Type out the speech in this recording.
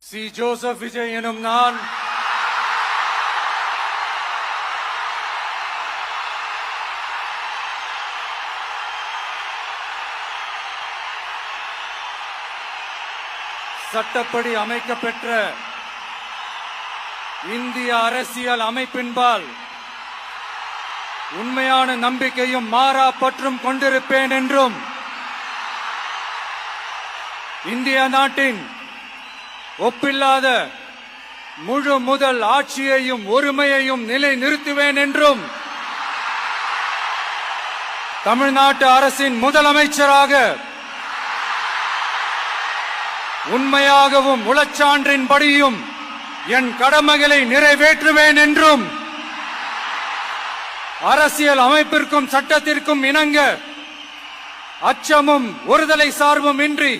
C Joseph Vijay எனும் நான் சட்டப்படி அமைக்கப்பெற்ற இந்திய அரசியல் அமைப்பின்பால் உண்மையான நம்பிக்கையும் மாறா பற்றும் கொண்டிருப்பேன் என்றும் இந்திய நாட்டின் ஒப்பில்லாத முழு முதல் ஆட்சியையும் ஒருமையையும் நிலை நிறுத்துவேன் என்றும் தமிழ்நாட்டு அரசின் முதலமைச்சராக உண்மையாகவும் உளச்சான்றின்படியும் என் கடமைகளை நிறைவேற்றுவேன் என்றும் அரசியல் அமைப்பிற்கும் சட்டத்திற்கும் இணங்க அச்சமும் ஒருதலை சார்பும் இன்றி